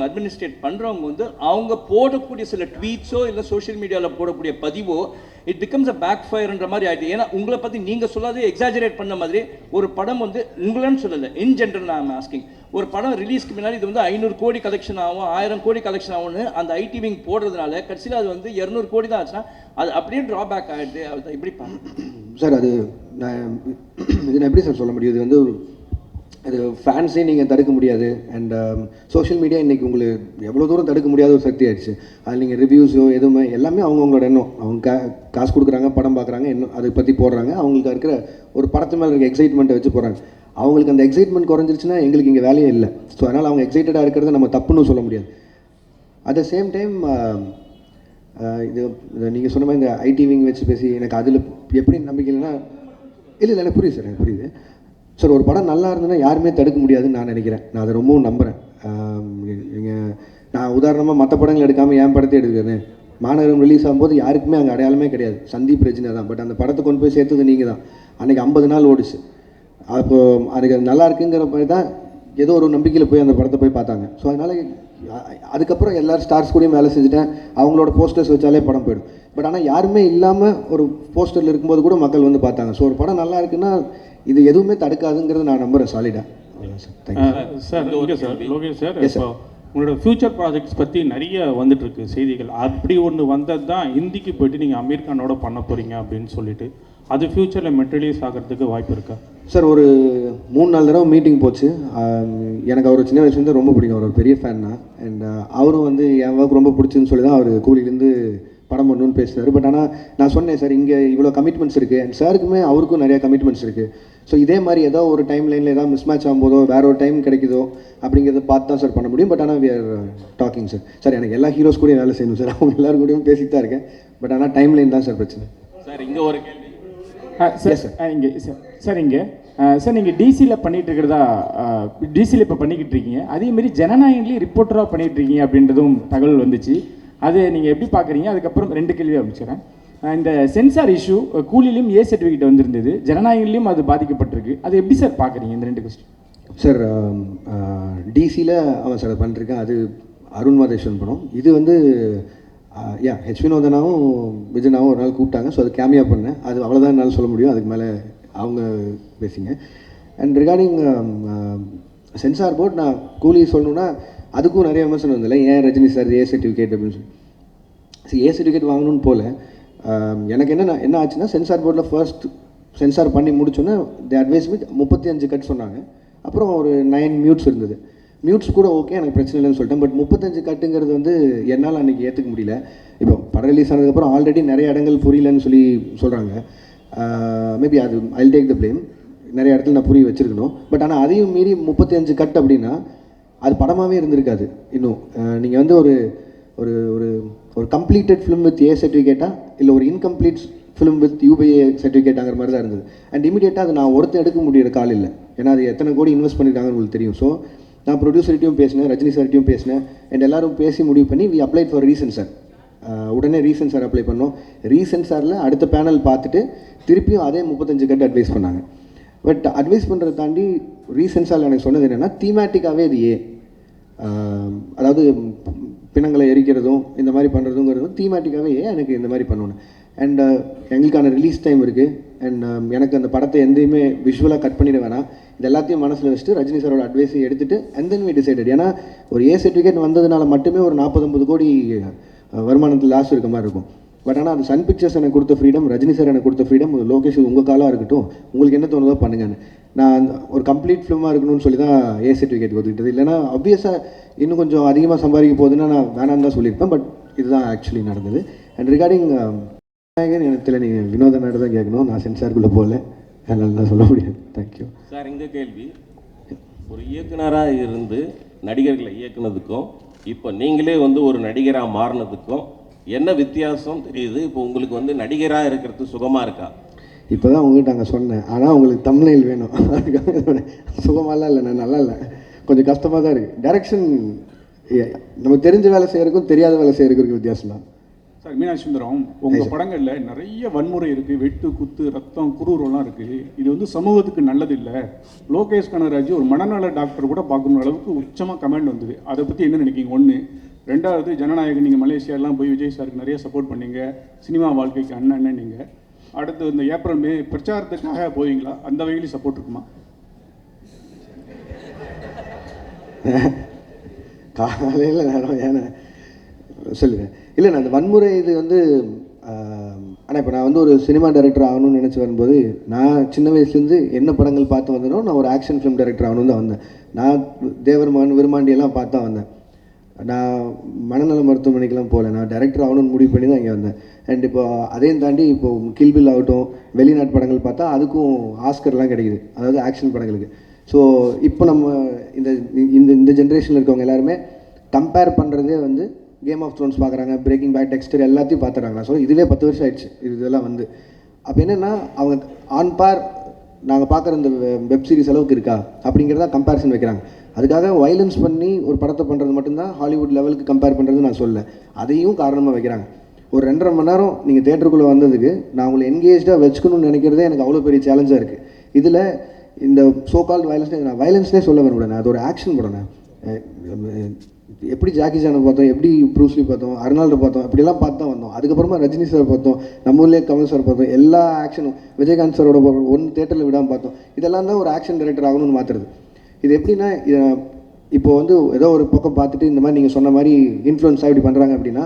அட்மினிஸ்ட்ரேட் பண்ணுறவங்க வந்து அவங்க போடக்கூடிய சில ட்வீட்ஸோ இல்லை சோஷியல் மீடியாவில் போடக்கூடிய பதிவோ இட் பிகம்ஸ் அ பேக் ஃபயர்ன்ற மாதிரி ஆகிடுது. ஏன்னா உங்களை பற்றி நீங்கள் சொல்லாதே எக்ஸாஜரேட் பண்ண மாதிரி ஒரு படம் வந்து உங்களன்னு சொல்லலை, இன் ஜென்ரல் நான் ஆஸ்கிங். ஒரு படம் ரிலீஸ்க்கு முன்னாடி இது வந்து 500 கோடி கலெக்ஷன் ஆகும், 1000 கோடி கலெக்ஷன் ஆகும்னு அந்த ஐடி விங் போடுறதுனால கடைசியில் அது வந்து 200 கோடி தான் ஆச்சுன்னா அது அப்படியே ட்ராபேக் ஆகிடுது. அது எப்படி சார்? இது நான் எப்படி சார் சொல்ல முடியும்? இது வந்து அது ஃபேன்ஸே நீங்கள் தடுக்க முடியாது. அண்ட் சோஷியல் மீடியா இன்றைக்கி உங்களுக்கு எவ்வளோ தூரம் தடுக்க முடியாத ஒரு சக்தி ஆயிடுச்சு. அதில் நீங்கள் ரிவ்யூஸோ எதுவுமே எல்லாமே அவங்களோட எண்ணம். அவங்க காசு கொடுக்குறாங்க, படம் பார்க்குறாங்க, என்ன அதை பற்றி போடுறாங்க. அவங்களுக்கு இருக்கிற ஒரு படத்து மேலே இருக்க எக்ஸைட்மெண்ட்டை வச்சு போகிறாங்க. அவங்களுக்கு அந்த எக்ஸைட்மெண்ட் குறைஞ்சிருச்சுன்னா எங்களுக்கு இங்கே வேலையே இல்லை. ஸோ அதனால் அவங்க எக்ஸைட்டடாக இருக்கிறத நம்ம தப்புன்னு சொல்ல முடியாது. அட் த சேம் டைம் இது நீங்கள் சொன்ன மாதிரி இந்த ஐடி விங் வச்சு பேசி எனக்கு அதில் எப்படி நம்பிக்கை இல்லைன்னா, இல்லை எனக்கு புரியுது சார், எனக்கு புரியுது சார். ஒரு படம் நல்லா இருந்ததுன்னா யாருமே தடுக்க முடியாதுன்னு நான் நினைக்கிறேன். நான் அதை ரொம்பவும் நம்புகிறேன். நான் உதாரணமாக மற்ற படங்கள் எடுக்காமல் என் படத்தை எடுக்கிறேன். மாநகரம் ரிலீஸ் ஆகும்போது யாருக்குமே அங்கே அடையாளமே கிடையாது. சந்தீப் ரஜினி தான். பட் அந்த படத்தை கொண்டு போய் சேர்த்தது நீங்கள் தான். அன்றைக்கி 50 நாள் ஓடிச்சு. அப்போது அதுக்கு நல்லா இருக்குங்கிற மாதிரி தான் ஏதோ ஒரு நம்பிக்கையில் போய் அந்த படத்தை போய் பார்த்தாங்க. ஸோ அதனால் அதுக்கப்புறம் எல்லோரும் ஸ்டார்ஸ் கூடயும் வேலை செஞ்சுட்டேன். அவங்களோட போஸ்டர்ஸ் வச்சாலே படம் போயிடும். பட் ஆனால் யாருமே இல்லாமல் ஒரு போஸ்டரில் இருக்கும்போது கூட மக்கள் வந்து பார்த்தாங்க. ஸோ ஒரு படம் நல்லா இருக்குன்னா இது எதுவுமே தடுக்காதுங்கிறது நான் நம்புகிறேன் சாலிடாக. சார் லோகேஷ் சார், இப்போ உங்களோட ஃபியூச்சர் ப்ராஜெக்ட்ஸ் பற்றி நிறைய வந்துட்டுருக்கு செய்திகள். அப்படி ஒன்று வந்தது தான் ஹிந்திக்கு போயிட்டு நீங்கள் அமீர் கானோட பண்ண போகிறீங்க அப்படின்னு சொல்லிட்டு, அது ஃப்யூச்சரில் மெட்டீரியல்ஸ் ஆகிறதுக்கு வாய்ப்பு இருக்கா சார்? ஒரு 3-4 தடவை மீட்டிங் போச்சு. எனக்கு அவர் சின்ன வயசுலேருந்து ரொம்ப பிடிக்கும். அவர் ஒரு பெரிய ஃபேன் தான். அண்ட் அவரும் வந்து என் ஒர்க் ரொம்ப பிடிச்சுன்னு சொல்லி தான் அவர் கூலிலேருந்து படம் பண்ணணும்னு பேசுகிறாரு. பட் ஆனால் நான் சொன்னேன் சார், இங்கே இவ்வளோ கமிட்மெண்ட்ஸ் இருக்குது. அண்ட் சாருக்குமே அவருக்கும் நிறையா கமிட்மெண்ட்ஸ் இருக்குது. ஸோ இதே மாதிரி ஏதோ ஒரு டைம் லைனில் ஏதாவது மிஸ் மேட்ச் ஆகும்போதோ வேறு ஒரு டைம் கிடைக்குதோ அப்படிங்கிறத பார்த்து தான் சார் பண்ண முடியும். பட் ஆனால் we are talking sir. Sir எனக்கு எல்லா ஹீரோஸ் கூடயும் வேலை செய்யணும் சார். அவங்க எல்லோரும் கூடயும் பேசிட்டு தான் இருக்கேன். பட் ஆனால் டைம் லைன் தான் சார் பிரச்சனை. சார் இங்கே ஒரு கேள்வி சார் இங்கே சார் நீங்கள் டிசியில் பண்ணிகிட்டு இருக்கிறதா, டிசியில் இப்போ பண்ணிக்கிட்டு இருக்கீங்க. அதேமாரி ஜனநாயகன்லேயும் ரிப்போர்ட்டராக பண்ணிகிட்டு இருக்கீங்க அப்படின்றதும் தகவல் வந்துச்சு. அது நீங்கள் எப்படி பார்க்குறீங்க? அதுக்கப்புறம் 2 கேள்வி அமைச்சிக்கிறேன். இந்த சென்சார் இஷ்யூ கூலிலையும் ஏ சர்டிஃபிகேட் வந்திருந்தது, ஜனநாயகன்லையும் அது பாதிக்கப்பட்டிருக்கு. அது எப்படி சார் பார்க்குறீங்க இந்த 2 கொஸ்டின்? சார் டிசியில் அவன் சார் பண்ணிருக்கேன். அது அருண் மாதேஸ்வரன் படம். இது வந்து ஹெச் வினோதனாவும் விஜயனாவும் ஒரு நாள் கூப்பிட்டாங்க. ஸோ அது கேமியா பண்ணேன். அது அவ்வளோதான் என்னால் சொல்ல முடியும். அதுக்கு மேலே அவங்க பேசிங்க. அண்ட் ரிகார்டிங் சென்சார் போர்ட், நான் கூலி சொல்லணுன்னா அதுக்கும் நிறைய விமர்சனம் வந்தில்ல. ஏன் ரஜினி சார் ஏ சர்டிஃபிகேட் அப்படின்னு சொல்லி. சரி, ஏ சர்டிஃபிகேட் வாங்கணும்னு போல எனக்கு என்ன ஆச்சுன்னா, சென்சார் போர்டில் ஃபர்ஸ்ட் சென்சார் பண்ணி முடிச்சோன்னே தே அட்வைஸ் வித் 35 கட் சொன்னாங்க. அப்புறம் ஒரு 9 மியூட்ஸ் இருந்தது. மியூட்ஸ் கூட ஓகே எனக்கு பிரச்சனை இல்லைன்னு சொல்லிட்டேன். பட் 35 கட்டுங்கிறது வந்து என்னால் அன்றைக்கி ஏற்றுக்க முடியல. இப்போ படம் ரிலீஸ் ஆனதுக்கப்புறம் ஆல்ரெடி நிறைய இடங்கள் புரியலன்னு சொல்கிறாங்க. மேபி அது ஐல் டேக் த ப்ளேம். நிறைய இடத்துல நான் புரிய வச்சுருக்கணும். பட் ஆனால் அதையும் மீறி 35 கட் அப்படின்னா அது படமாகவே இருந்திருக்காது. இன்னும் நீங்கள் வந்து ஒரு ஒரு ஒரு ஒரு கம்ப்ளீட்டட் ஃபிலிம் வித் ஏ சர்டிஃபிகேட்டா இல்லை ஒரு இன்கம்ப்ளீட் ஃபிலிம் வித் யூபிஏ சர்டிஃபிகேட்டாங்கிற மாதிரி தான் இருந்தது. அண்ட் இமீடியட்டாக அது நான் ஒருத்தர் எடுக்க முடியிற கால் இல்லை. ஏன்னா அது எத்தனை கோடி இன்வெஸ்ட் பண்ணியிருக்காங்கன்னு உங்களுக்கு தெரியும். ஸோ நான் ப்ரொடியூசர்கிட்டையும் பேசினேன், ரஜினி சார்கிட்டையும் பேசினேன். அண்ட் எல்லோரும் பேசி முடிவு பண்ணி வி அப்ளைட் ஃபார் ரீசென்சார். உடனே ரீசென்சார் அப்ளை பண்ணோம். ரீசென்சாரில் அடுத்த பேனல் பார்த்துட்டு திருப்பியும் அதே 35 கட்டு அட்வைஸ் பண்ணாங்க. பட் அட்வைஸ் பண்ணுறதை தாண்டி ரீசென்சாரில் எனக்கு சொன்னது என்னென்னா தீமேட்டிக்காகவே இது அதாவது பிணங்களை எரிக்கிறதும் இந்த மாதிரி பண்ணுறதுங்கிறதும் தீமேட்டிக்காகவே எனக்கு இந்த மாதிரி பண்ணணும். அண்ட் எங்களுக்கான ரிலீஸ் டைம் இருக்குது. அண்ட் எனக்கு அந்த படத்தை எந்தையுமே விஷுவலாக கட் பண்ணிட வேணாம். இது எல்லாத்தையும் மனசில் வச்சுட்டு ரஜினி சாரோட அட்வைஸை எடுத்துகிட்டு அண்ட் தென் வி டிசைடட். ஏன்னா ஒரு ஏ சர்டிஃபிகேட் வந்ததுனால மட்டுமே ஒரு 40-50 கோடி வருமானத்தில் லாஸ் இருக்க மாதிரி இருக்கும். பட் ஆனால் அது சன் பிக்சர்ஸ் எனக்கு கொடுத்த ஃப்ரீடம், ரஜினி சார் எனக்கு கொடுத்த ஃப்ரீடம், லோகேஷ் உங்கள் காலாக இருக்கட்டும், உங்களுக்கு என்ன தோணுதோ பண்ணுங்கன்னு. நான் ஒரு கம்ப்ளீட் ஃபிலிமாக இருக்கணும்னு சொல்லி தான் ஏ சர்டிஃபிகேட் ஒதுக்கிட்டது. இல்லைனா ஆப்வியஸாக இன்னும் கொஞ்சம் அதிகமாக சம்பாதிக்க போகுதுன்னா நான் வேணான்னு தான் சொல்லியிருப்பேன். பட் இதுதான் ஆக்சுவலி நடந்தது. அண்ட் ரிகார்டிங் எனக்கு தெரியல, நீங்கள் வினோத நாடு தான் கேட்கணும். நான் சென்சாருக்குள்ளே போகல, அதனால் நான் சொல்ல முடியாது. Thank you sir. இந்த கேள்வி, ஒரு இயக்குனராக இருந்து நடிகர்களை இயக்குனதுக்கும் இப்போ நீங்களே வந்து ஒரு நடிகராக மாறினதுக்கும் என்ன வித்தியாசம் தெரியுது? இப்போ உங்களுக்கு வந்து நடிகராக இருக்கிறது சுகமாக இருக்கா? இப்போ தான் உங்கள்கிட்ட அங்கே சொன்னேன், ஆனால் உங்களுக்கு தம்ப்நெயில் வேணும். அதுக்காக சுகமாலாம் இல்லை, நான் நல்லா இல்லை, கொஞ்சம் கஷ்டமாக தான் இருக்குது. டைரக்ஷன் நமக்கு தெரிஞ்ச வேலை செய்கிறதுக்கும் தெரியாத வேலை செய்கிறதுக்கும் வித்தியாசம் தான். சார், மீனாட்சி சுந்தரம், உங்கள் படங்களில் நிறைய வன்முறை இருக்குது, வெட்டு குத்து ரத்தம் குரூரெல்லாம் இருக்குது. இது வந்து சமூகத்துக்கு நல்லது இல்லை. லோகேஷ் கனகராஜ் ஒரு மனநல டாக்டர் கூட பார்க்கணும் அளவுக்கு உச்சமாக கமெண்ட் வந்தது. அதை பற்றி என்ன நினைக்கிங்க? ஒன்று. ரெண்டாவது, ஜனநாயகன், நீங்கள் மலேசியாலாம் போய் விஜய் சாருக்கு நிறைய சப்போர்ட் பண்ணீங்க, சினிமா வாழ்க்கைக்கு அண்ணன் நீங்கள். அடுத்து இந்த ஏப்ரல் மே பிரச்சாரத்துக்காக போவீங்களா? அந்த வகையிலும் சப்போர்ட் இருக்குமா? காலையில் நேரம் ஏன்னா சொல்லுங்கள். இல்லை, நான் அந்த வன்முறை இது வந்து ஆனால் இப்போ நான் வந்து ஒரு சினிமா டைரக்டர் ஆகணும்னு நினச்சி வரும்போது, நான் சின்ன வயசுலேருந்து என்ன படங்கள் பார்த்து வந்தேனோ நான் ஒரு ஆக்ஷன் ஃபிலிம் டைரக்டர் ஆகணும்னு தான் வந்தேன். நான் தேவர் மகன் விருமாண்டியெல்லாம் பார்த்து தான் வந்தேன். நான் மனநல மருத்துவமனைக்கெலாம் போகல, நான் டைரக்டர் ஆகணும்னு முடிவு பண்ணி தான் இங்கே வந்தேன். அண்ட் இப்போ அதையும் தாண்டி இப்போது கில்பில் ஆகட்டும், வெளிநாட்டு படங்கள் பார்த்தா அதுக்கும் ஆஸ்கர்லாம் கிடைக்குது, அதாவது ஆக்ஷன் படங்களுக்கு. ஸோ இப்போ நம்ம இந்த இந்த ஜென்ரேஷனில் இருக்கவங்க எல்லாருமே கம்பேர் பண்ணுறதே வந்து கேம் ஆஃப் த்ரோன்ஸ் பார்க்குறாங்க, பிரேக்கிங் பேட், டெக்ஸ்டர் எல்லாத்தையும் பார்த்துறாங்க. ஸோ இதுவே 10 வருஷம் ஆயிடுச்சு இதெல்லாம் வந்து. அப்போ என்னென்னா அவங்க ஆன் பார் நாங்கள் பார்க்குற இந்த வெப் சீரிஸ் அளவுக்கு இருக்கா அப்படிங்கிறத கம்பேரிசன் வைக்கிறாங்க. அதுக்காக வயலன்ஸ் பண்ணி ஒரு படத்தை பண்ணுறது மட்டும்தான் ஹாலிவுட் லெவலுக்கு கம்பேர் பண்ணுறது நான் சொல்ல, அதையும் காரணமாக வைக்கிறாங்க. ஒரு 2.5 மணி நேரம் நீங்கள் தேட்டருக்குள்ளே வந்ததுக்கு நான் உங்களை என்கேஜாக வச்சுக்கணும்னு நினைக்கிறதே எனக்கு அவ்வளோ பெரிய சேலஞ்சாக இருக்குது. இதில் இந்த சோகால்டு வயலன்ஸ்னே நான் வயலன்ஸ்னே சொல்ல விரும்புகிறேன். அது ஒரு ஆக்ஷன் படம். எப்படி ஜாக்கி சானை பார்த்தோம், எப்படி ப்ரூஸ்லி பார்த்தோம், அர்னால்டை பார்த்தோம், இப்படிலாம் பார்த்து தான் வந்தோம். அதுக்கப்புறமா ரஜினி சார் பார்த்தோம், நம்ம ஊர்லேயே கமல் சார் பார்த்தோம், எல்லா ஆக்ஷனும் விஜயகாந்த் சாரோட ஒன்று தேட்டரில் விடாமல் பார்த்தோம். இதெல்லாம் தான் ஒரு ஆக்ஷன் டைரக்டர் ஆகணும்னு மாற்றுறது. இது எப்படின்னா, இப்போ வந்து ஏதோ ஒரு பக்கம் பார்த்துட்டு இந்த மாதிரி நீங்கள் சொன்ன மாதிரி இன்ஃப்ளூயன்ஸாக இப்படி பண்ணுறாங்க அப்படின்னா,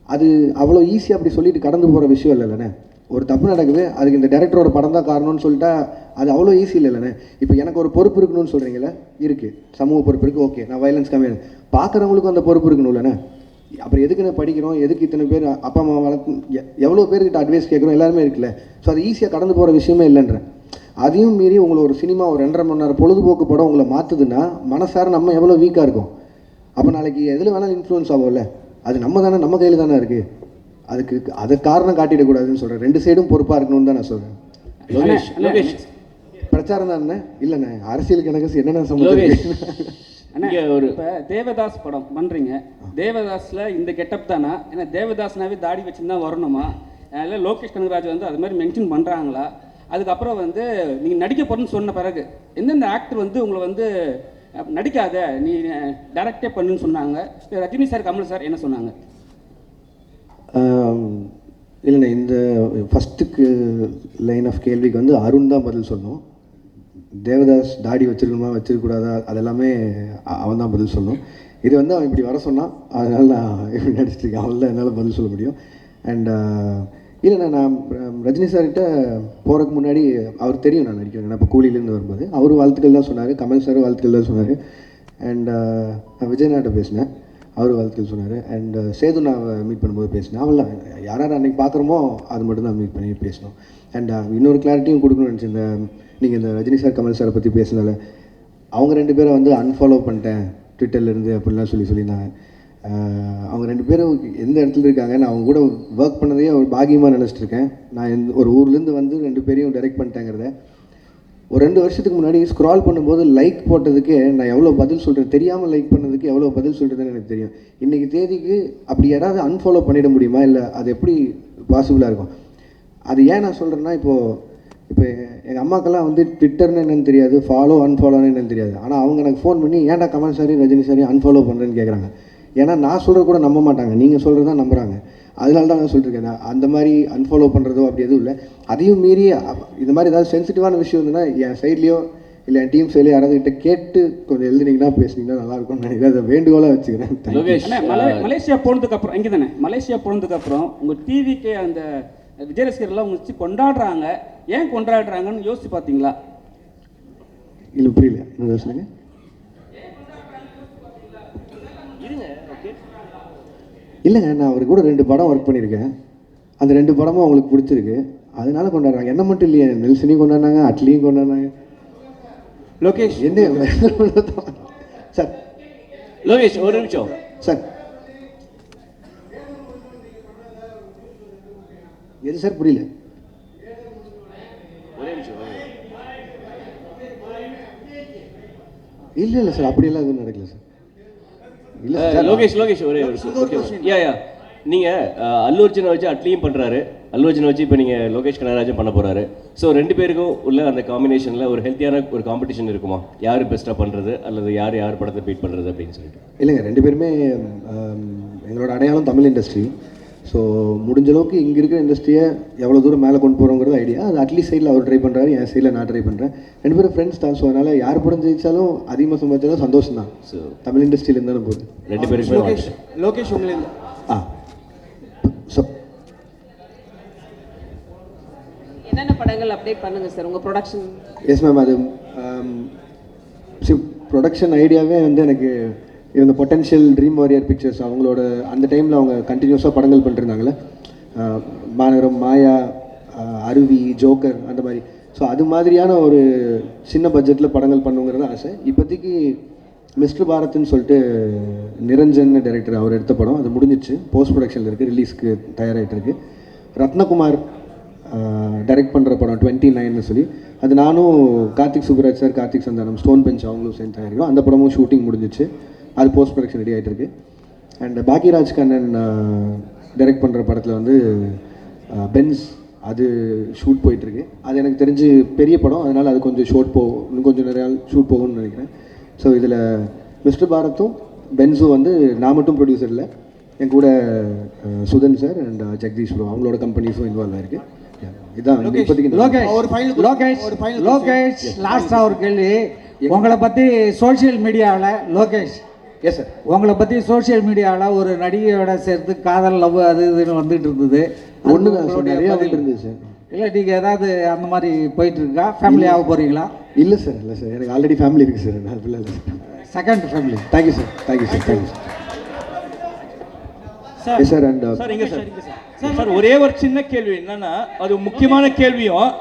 அது அவ்வளோ ஈஸியாக அப்படி சொல்லிட்டு கடந்து போகிற விஷயம் இல்லைண்ணே. ஒரு தப்பு நடக்குது, அதுக்கு இந்த டைரக்டரோட படம் தான் காரணம்னு சொல்லிட்டா அது அவ்வளோ ஈஸி இல்லைண்ணே. இப்போ எனக்கு ஒரு பொறுப்பு இருக்கணும்னு சொல்கிறீங்களே, இருக்குது, சமூக பொறுப்பு இருக்குது, ஓகே, நான் வயலன்ஸ் கம்மியாக பார்க்குறவங்களுக்கும் அந்த பொறுப்பு இருக்கணும் இல்லைண்ணே. அப்புறம் எதுக்கு நான் படிக்கிறோம், எதுக்கு இத்தனை பேர் அப்பா அம்மா வளர்த்து எவ்வளோ பேர்கிட்ட அட்வைஸ் கேட்குறோம், எல்லாருமே இருக்குல்ல. ஸோ அது ஈஸியாக கடந்து போகிற விஷயமே இல்லைன்றேன். அதையும் மீறி உங்களை ஒரு சினிமா ஒரு 2.5 மணி நேரம் பொழுதுபோக்கு படம் உங்களை மாற்றுதுன்னா மனசார நம்ம எவ்வளோ வீக்காக இருக்கும். அப்போ நாளைக்கு எதில் வேணாலும் இன்ஃப்ளூயன்ஸ் ஆகும்ல, அது நம்ம தானே, நம்ம கையில் தானே இருக்குது. அதுக்கு அதை காரணம் காட்டிடக்கூடாதுன்னு சொல்கிறேன். 2 சைடும் பொறுப்பாக இருக்கணும்னு தான் நான் சொல்கிறேன். லோகேஷ் பிரச்சாரம் தானே இல்லைண்ணே, அரசியலுக்கு எனக்கு என்னென்ன சம்பந்தம்? அண்ணா, ஒரு இப்போ தேவதாஸ் படம் பண்ணுறீங்க, தேவதாஸில் இந்த கெட்டப் தானா? ஏன்னா தேவதாஸ்னாவே தாடி வச்சுருந்தா வரணுமா? அதில் லோகேஷ் கனகராஜ் வந்து அது மாதிரி மென்ஷன் பண்ணுறாங்களா? அதுக்கப்புறம் வந்து நீங்கள் நடிக்க போகிறேன்னு சொன்ன பிறகு எந்தெந்த ஆக்டர் வந்து உங்களை வந்து நடிக்காத, நீ டைரக்டே பண்ணுன்னு சொன்னாங்க? ரஜினி சார், கமல் சார் என்ன சொன்னாங்க? இல்லைண்ணே, இந்த ஃபஸ்ட்டுக்கு லைன் ஆஃப் கேள்விக்கு வந்து அருண் தான் பதில் சொல்லணும். தேவதாஸ் தாடி வச்சிருக்கணுமா வச்சிருக்கக்கூடாதா அதெல்லாமே அவன் தான் பதில் சொல்லணும். இது வந்து அவன் இப்படி வர சொன்னான், அதனால் நான் இப்படி நடிச்சிருக்கேன், அவள் தான் என்னால் பதில் சொல்ல முடியும். அண்ட் இல்லைண்ணா, நான் ரஜினி சார்கிட்ட போகிறதுக்கு முன்னாடி அவர் தெரியும் நான் நடிக்கிறேன். நான் இப்போ கூலியிலேருந்து வரும்போது அவர் வாழ்த்துக்கள் தான் சொன்னார், கமல் சார் வாழ்த்துக்கள் தான் சொன்னார். அண்ட் நான் விஜயநாட்ட பேசினேன், அவர் வாழ்த்துக்கள் சொன்னார். அண்ட் சேது நான் மீட் பண்ணும்போது பேசினேன். அவள் யார் யார் அன்றைக்கி பார்க்குறோமோ அது மட்டும் தான் மீட் பண்ணி பேசணும். அண்ட் இன்னொரு கிளாரிட்டியும் கொடுக்கணும்னு நினச்சி, இந்த நீங்கள் இந்த ரஜினி சார் கமல் சாரை பற்றி பேசினால அவங்க 2 பேரை வந்து அன்ஃபாலோ பண்ணிட்டேன் ட்விட்டர்லேருந்து அப்படின்லாம் சொல்லியிருந்தாங்க. அவங்க 2 பேரும் எந்த இடத்துல இருக்காங்க, நான் அவங்க கூட ஒர்க் பண்ணதையே ஒரு பாகியமாக நினச்சிட்ருக்கேன். நான் ஒரு ஊர்லேருந்து வந்து 2 பேரையும் டைரக்ட் பண்ணிட்டேங்கிறத ஒரு 2 வருஷத்துக்கு முன்னாடி ஸ்க்ரால் பண்ணும்போது லைக் போட்டதுக்கே நான் எவ்வளோ பதில் சொல்கிறேன், தெரியாமல் லைக் பண்ணதுக்கு எவ்வளோ பதில் சொல்கிறதுன்னு எனக்கு தெரியும். இன்றைக்கி தேதிக்கு அப்படி யாராவது அன்ஃபாலோ பண்ணிட முடியுமா, இல்லை அது எப்படி பாசிபிளாக இருக்கும்? அது ஏன் நான் சொல்கிறேன்னா, இப்போ எங்கள் அம்மாக்கெல்லாம் வந்து ட்விட்டர்னு என்னென்னு தெரியாது, ஃபாலோ அன்ஃபாலோன்னு என்னென்னு தெரியாது. ஆனால் அவங்க எனக்கு ஃபோன் பண்ணி ஏன்டா Kamal sorry Rajini sorry unfollow பண்ணுறேன்னு கேட்குறாங்க. ஏன்னா நான் சொல்கிறது கூட நம்ப மாட்டாங்க, நீங்கள் சொல்கிறது தான் நம்புகிறாங்க. அதனால தான் நான் சொல்லியிருக்கேன். நான் அந்த மாதிரி அன்ஃபாலோ பண்ணுறதோ அப்படி எதுவும் இல்லை. அதையும் மீறி இது மாதிரி ஏதாவது சென்சிட்டிவான விஷயம் இருந்ததுன்னா என் சைட்லேயோ இல்லை என் டீம் சைட்லேயோ யாராவது கிட்ட கேட்டு கொஞ்சம் எழுதுனீங்கன்னா பேசுனீங்கன்னா நல்லாயிருக்கும்னு நினைக்கிறேன். அதை வேண்டுகோளாக வச்சுக்கிறேன். மலேசியா போனதுக்கப்புறம் இங்கே தானே மலேசியா போனதுக்கப்புறம் உங்கள் டிவிக்கு அந்த விஜய் ரசிகர்லாம் உங்க வச்சு கொண்டாடுறாங்க. ஏன் கொண்டாடுறாங்கன்னு யோசிச்சு பார்த்தீங்களா? இல்லை புரியல, என்ன சொல்லுங்க. இல்லைங்க, நான் அவர் கூட 2 படம் ஒர்க் பண்ணியிருக்கேன். அந்த 2 படமும் அவங்களுக்கு பிடிச்சிருக்கு, அதனால கொண்டாடுறாங்க. என்ன மட்டும் இல்லையே, நெல்சனையும் கொண்டாடினாங்க, அட்லியும் கொண்டாடினாங்க. லோகேஷ் என்ன சார்? லோகேஷ் ஒரு நிமிஷம் சார். எது சார் புரியல? இல்லை இல்லை சார், அப்படியெல்லாம் எதுவும் நடக்கல சார். லோகேஷ் ஒரே நீங்கள் அல்லு அர்ஜுனை வச்சு அட்லியும் பண்ணுறாரு, அல்லு அர்ஜுனை வச்சு இப்போ நீங்கள் லோகேஷ் கனகராஜன் பண்ண போகிறாரு. ஸோ 2 பேருக்கும் உள்ள அந்த காம்பினேஷனில் ஒரு ஹெல்த்தியான ஒரு காம்படிஷன் இருக்குமா? யார் பெஸ்ட்டாக பண்ணுறது அல்லது யார் படத்தை பீட் பண்ணுறது அப்படின்னு சொல்லிட்டு? இல்லைங்க, 2 பேருமே எங்களோட அடையாளம் தமிழ் இண்டஸ்ட்ரி. ஸோ முடிஞ்ச அளவுக்கு இங்கே இருக்கிற இண்டஸ்ட்ரியை எவ்வளோ தூரம் மேலே கொண்டு போகிறோங்கிறது ஐடியா. அது அட்லீஸ்ட் சைடில் அவர் ட்ரை பண்ணுறாரு, என் சைடில் நான் ட்ரை பண்ணுறேன். 2 பேரும் ஃப்ரெண்ட்ஸ் தான். ஸோ அதனால் யார் படம் ஜெயிச்சாலும் அதிகமாக சம்பாதிச்சாலும் சந்தோஷம் தான். ஸோ தமிழ் இண்டஸ்ட்ரியில் இருந்தாலும் போகுது. 2 பேருமே. லோகேஷ் உங்களுக்கு ஸோ என்னென்ன படங்கள் அப்டேட் பண்ணுங்க சார் உங்கள் ப்ரொடக்ஷன்? எஸ் மேம், அது ப்ரொடக்ஷன் ஐடியாவே வந்து எனக்கு இந்த பொட்டென்ஷியல் ட்ரீம் வாரியர் பிக்சர்ஸ் அவங்களோட அந்த டைமில் அவங்க கண்டினியூஸாக படங்கள் பண்ணிருந்தாங்களே, மாநகரம், மாயா, அருவி, ஜோக்கர் அந்த மாதிரி. ஸோ அது மாதிரியான ஒரு சின்ன பட்ஜெட்டில் படங்கள் பண்ணுங்கிறது ஆசை. இப்போதைக்கு மிஸ்டர் பாரத்னு சொல்லிட்டு நிரஞ்சன் டைரக்டர் அவர் எடுத்த படம், அது முடிஞ்சிச்சு, போஸ்ட் ப்ரொடக்ஷனில் இருக்குது, ரிலீஸ்க்கு தயாராகிட்டு இருக்குது. ரத்னகுமார் டைரக்ட் பண்ணுற படம் 29ன்னு சொல்லி, அது நானும் Karthik Subbaraj sir, Karthik Santhanam, stone bench அவங்களும் சேர்ந்து தயாரிக்கிறோம். அந்த படமும் ஷூட்டிங் முடிஞ்சிச்சு, அது போஸ்ட் ப்ரொடக்ஷன் ரெடி ஆகிட்டு இருக்கு. அண்ட் பாக்யராஜ் கண்ணன் டைரக்ட் பண்ணுற படத்தில் வந்து பென்ஸ், அது ஷூட் போயிட்டுருக்கு. அது எனக்கு தெரிஞ்சு பெரிய படம், அதனால் அது கொஞ்சம் இன்னும் கொஞ்சம் நிறையா ஷூட் போகும்னு நினைக்கிறேன். ஸோ இதில் மிஸ்டர் பாரத்தும் பென்ஸும் வந்து நான் மட்டும் ப்ரொடியூசர் இல்லை, என் கூட Sudhan sir and Jagadish bro அவங்களோட கம்பெனிஸும் இன்வால்வ் ஆயிருக்கு. இதான் இப்போதைக்கு. லோகேஷ் லாஸ்ட்டாக ஒரு கேள்வி. உங்களை பற்றி சோஷியல் மீடியாவில் லோகேஷ், எஸ் சார், உங்களை பற்றி சோஷியல் மீடியாவில் ஒரு நடிகையோட சேர்த்து காதல், லவ் அது இதுன்னு வந்துட்டு இருந்தது. ஒன்று தான் நிறையா வந்துட்டு இருந்தது சார். இல்லை நீங்கள் ஏதாவது அந்த மாதிரி போயிட்டு இருக்கா? ஃபேமிலி ஆக போகிறீங்களா? இல்லை சார், இல்லை சார், எனக்கு ஆல்ரெடி ஃபேமிலி இருக்குது சார். நான் இல்லை sir, second family. Thank you sir, thank you sir, thank you sir. Sir and sir இங்கே சார் ஒரே ஒரு சின்ன கேள்வி என்னன்னா, அது முக்கியமான கேள்வியும்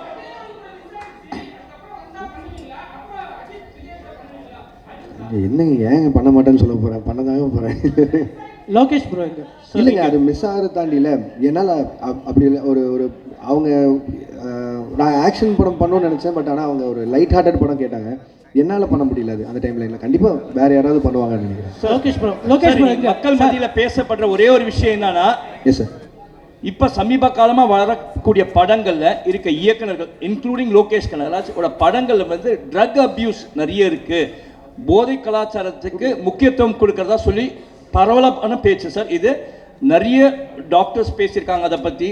என்னங்க ஏங்க பண்ண மாட்டேன்னு சொல்ல போகிறேன், பண்ணதாங்க போகிறேன். லோகேஷ் ப்ரோ இல்லைங்க, அது மிஸ் ஆகிற தாண்டியில் என்னால் அப்படி இல்லை. ஒரு அவங்க நான் ஆக்ஷன் படம் பண்ணணும்னு நினச்சேன், பட் ஆனால் அவங்க ஒரு லைட் ஹார்ட்டட் படம் கேட்டாங்க, என்னால் பண்ண முடியல. அது அந்த டைமில் இல்லை, கண்டிப்பாக வேறு யாராவது பண்ணுவாங்கன்னு நினைக்கிறேன். லோகேஷ் ப்ரோ மக்கள் மத்தியில் பேசப்படுற ஒரே ஒரு விஷயம் என்னன்னா, எஸ் சார், இப்போ சமீப காலமாக வளரக்கூடிய படங்களில் இருக்க இயக்குனர்கள் இன்க்ளூடிங் லோகேஷ் கனகராஜோட படங்களில் வந்து ட்ரக் அப்யூஸ் நிறைய இருக்குது, போதை கலாச்சாரத்துக்கு முக்கியத்துவம் கொடுக்கறதா சொல்லி பரவலான பேச்சு சார். இது நிறைய டாக்டர்ஸ் பேசியிருக்காங்க, அதை பற்றி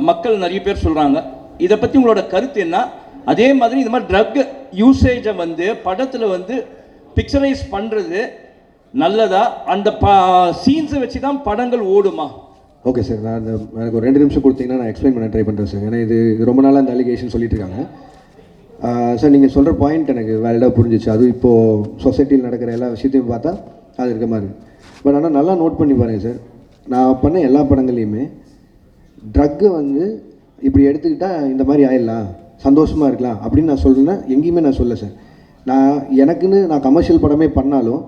மக்கள் நிறைய பேர் சொல்கிறாங்க. இதை பற்றி உங்களோட கருத்து என்ன? அதே மாதிரி இந்த மாதிரி ட்ரக் யூசேஜை வந்து படத்தில் வந்து பிக்சரைஸ் பண்ணுறது நல்லதா? அந்த சீன்ஸை வச்சு தான் படங்கள் ஓடுமா? ஓகே சார், நான் எனக்கு ஒரு 2 நிமிஷம் கொடுத்தீங்கன்னா நான் எக்ஸ்பிளைன் பண்ண ட்ரை பண்ணுறேன் சார். ஏன்னா இது ரொம்ப நாளாக இந்த அலிகேஷன் சொல்லிட்டு இருக்காங்க. சார் நீங்கள் சொல்கிற பாயிண்ட் எனக்கு வேலிடாக புரிஞ்சிச்சு. அதுவும் இப்போது சொசைட்டியில் நடக்கிற எல்லா விஷயத்தையும் பார்த்தா அது இருக்க மாதிரி இருக்குது. பட் ஆனால் நல்லா நோட் பண்ணி பாருங்கள் சார், நான் பண்ண எல்லா படங்கள்லையுமே ட்ரக்கு வந்து இப்படி எடுத்துக்கிட்டால் இந்த மாதிரி ஆயிடலாம், சந்தோஷமாக இருக்கலாம் அப்படின்னு நான் சொல்கிறேன். எங்கேயுமே நான் சொல்ல சார். நான் கமர்ஷியல் படமே பண்ணாலும்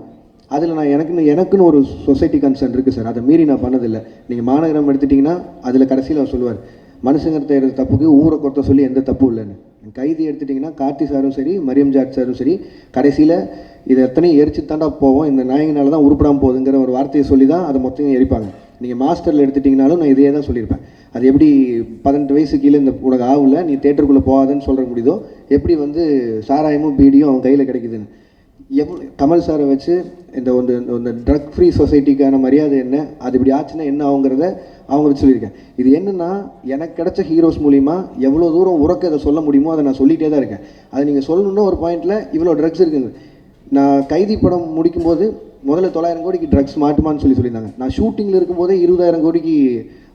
அதில் நான் எனக்குன்னு ஒரு சொசைட்டி கன்சர்ன் இருக்குது சார். அதை மீறி நான் பண்ணதில்லை. நீங்கள் மாநகரம் எடுத்துட்டிங்கன்னா அதில் கடைசியில் அவர் சொல்லுவார், மனுஷங்க செய்கிற தப்புக்கு ஊரை கொத்த சொல்லி எந்த தப்பும் இல்லைன்னு. கைதி எடுத்துட்டிங்கன்னா கார்த்தி சாரும் சரி, மரியம் ஜாட் சாரும் சரி, கடைசியில் இது எத்தனையும் எரிச்சு தாண்டா போவோம், இந்த நாயகனால தான் உருப்படாமல் போகுதுங்கிற ஒரு வார்த்தையை சொல்லி தான் அதை மொத்தம் எரிப்பாங்க. நீங்கள் மாஸ்டரில் எடுத்துட்டிங்கனாலும் நான் இதே தான் சொல்லியிருப்பேன். அது எப்படி 18 வயசு கீழே இந்த உனக்கு ஆகல, நீ தேட்டருக்குள்ளே போகாதுன்னு சொல்கிற முடியுதோ, எப்படி வந்து சாராயமும் பீடியும் அவன் கையில் கிடைக்குதுன்னு. கமல் சாரை வச்சு இந்த ட்ரக் ஃப்ரீ சொசைட்டிக்கான மரியாதை என்ன, அது இப்படி ஆச்சுன்னா என்ன ஆகுங்கிறத அவங்க வச்சு சொல்லியிருக்கேன். இது என்னென்னா, எனக்கு கிடைச்ச ஹீரோஸ் மூலிமா எவ்வளோ தூரம் உறக்க அதை சொல்ல முடியுமோ அதை நான் சொல்லிகிட்டே தான் இருக்கேன். அதை நீங்கள் சொல்லணுன்னா ஒரு பாயிண்டில் இவ்வளோ ட்ரக்ஸ் இருக்குங்க. நான் கைதி படம் முடிக்கும்போது முதல்ல 900 கோடிக்கு ட்ரக்ஸ் மாட்டுமான்னு சொல்லியிருந்தாங்க. நான் ஷூட்டிங்கில் இருக்கும்போதே 20,000 கோடிக்கு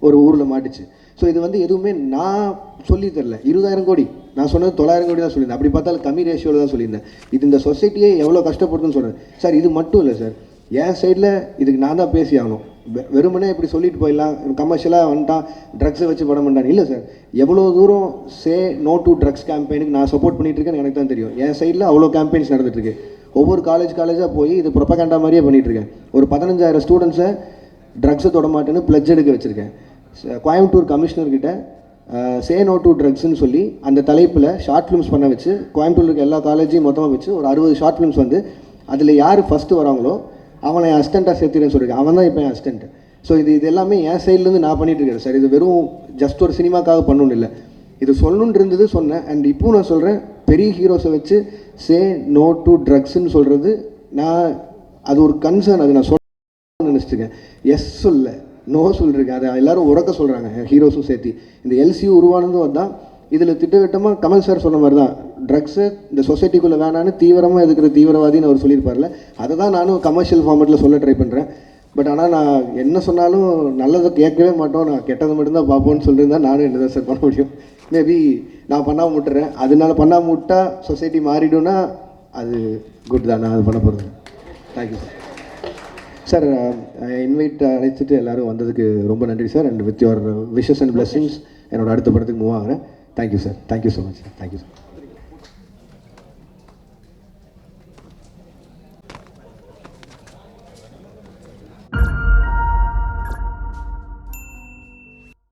ஒரு ஊரில் மாட்டுச்சு. ஸோ இது வந்து எதுவுமே நான் சொல்லி தரல. 20,000 கோடி நான் சொன்னது 900 கோடி தான் சொல்லியிருந்தேன். அப்படி பார்த்தாலும் கம்மி ரேஷியோவில் தான் சொல்லியிருந்தேன். இது இந்த சொசைட்டியே எவ்வளோ கஷ்டப்படுதுன்னு சொல்கிறேன் சார். இது மட்டும் இல்லை சார், என் சைடில் இதுக்கு நான் தான் பேசி ஆகணும். வெறுமனே இப்படி சொல்லிட்டு போயிடலாம், கமர்ஷியலாக வந்துட்டான் ட்ரக்ஸை வச்சு படம் பண்ணான் இல்லை சார். எவ்வளோ தூரம் சே நோ டு ட்ரக்ஸ் கேம்பெயினுக்கு நான் சப்போர்ட் பண்ணிகிட்டு இருக்கேன்னு எனக்கு தான் தெரியும். என் சைடில் அவ்வளோ கேம்பெயின்ஸ் நடந்துட்டுருக்கு. ஒவ்வொரு காலேஜாக போய் இது ப்ரொபகண்டா மாதிரியே பண்ணிகிட்ருக்கேன். ஒரு 15,000 ஸ்டூடெண்ட்ஸை ட்ரக்ஸை தொட மாட்டேன்னு பிளட்ஜ் எடுக்க வச்சுருக்கேன். கோயம்புத்தூர் கமிஷனர்கிட்ட சே நோ டு ட்ரக்ஸ்ன்னு சொல்லி அந்த தலைப்பில் ஷார்ட் ஃபிலிம்ஸ் பண்ண வச்சு, கோயம்புத்தூர் இருக்க எல்லா காலேஜையும் மொத்தமாக வச்சு ஒரு 60 ஷார்ட் ஃபிலிம்ஸ் வந்து அதில் யார் ஃபஸ்ட்டு வராங்களோ அவனை என் அசிஸ்டண்ட்டாக சேர்த்துறேன்னு சொல்லியிருக்கேன். அவன் தான் இப்போ என் அசிஸ்டண்ட்டு. ஸோ இது எல்லாமே என் சைட்லேருந்து நான் பண்ணிகிட்ருக்கேன் சார். இது வெறும் ஜஸ்ட் ஒரு சினிமாக்காக பண்ணணும் இல்லை, இது சொல்லணுன்னு இருந்தது சொன்னேன். அண்ட் இப்போ நான் சொல்கிறேன், பெரிய ஹீரோஸை வச்சு சே நோ டு ட்ரக்ஸ்ன்னு சொல்கிறது அது ஒரு கன்சர்ன். அது நான் சொல்ல நினச்சிருக்கேன். எஸ் சொல்ல நோ சொல்லியிருக்கேன். அதை எல்லோரும் உறக்க சொல்கிறாங்க, ஹீரோஸும் சேர்த்து. இந்த எல்சியூ உருவானதும் தான் இதில் திட்டவட்டமாக கமல் சார் சொன்ன மாதிரி தான் ட்ரக்ஸு இந்த சொசைட்டிக்குள்ளே வேணான்னு தீவிரமாக எதுக்குற தீவிரவாதின்னு அவர் சொல்லியிருப்பார்ல, அதை தான் நானும் கமர்ஷியல் ஃபார்மேட்டில் சொல்ல ட்ரை பண்ணுறேன். பட் ஆனால் நான் என்ன சொன்னாலும் நல்லதை கேட்கவே மாட்டோம், நான் கெட்டதை மட்டும்தான் பார்ப்போன்னு சொல்லியிருந்தா நானும் என்ன தான் சார் பண்ண முடியும். மேபி நான் பண்ணாமல் விட்டுறேன். அதனால பண்ணாமல் விட்டா சொசைட்டி மாறிடும்னா அது குட் தான், நான் அது பண்ண போகிறது. Thank you sir. இன்வைட் அழைச்சிட்டு எல்லோரும் வந்ததுக்கு ரொம்ப நன்றி sir. And with your wishes and blessings என்னோட அடுத்த படத்துக்கு மூவ் ஆகிறேன். Thank you sir. Thank you so much sir. Thank you sir.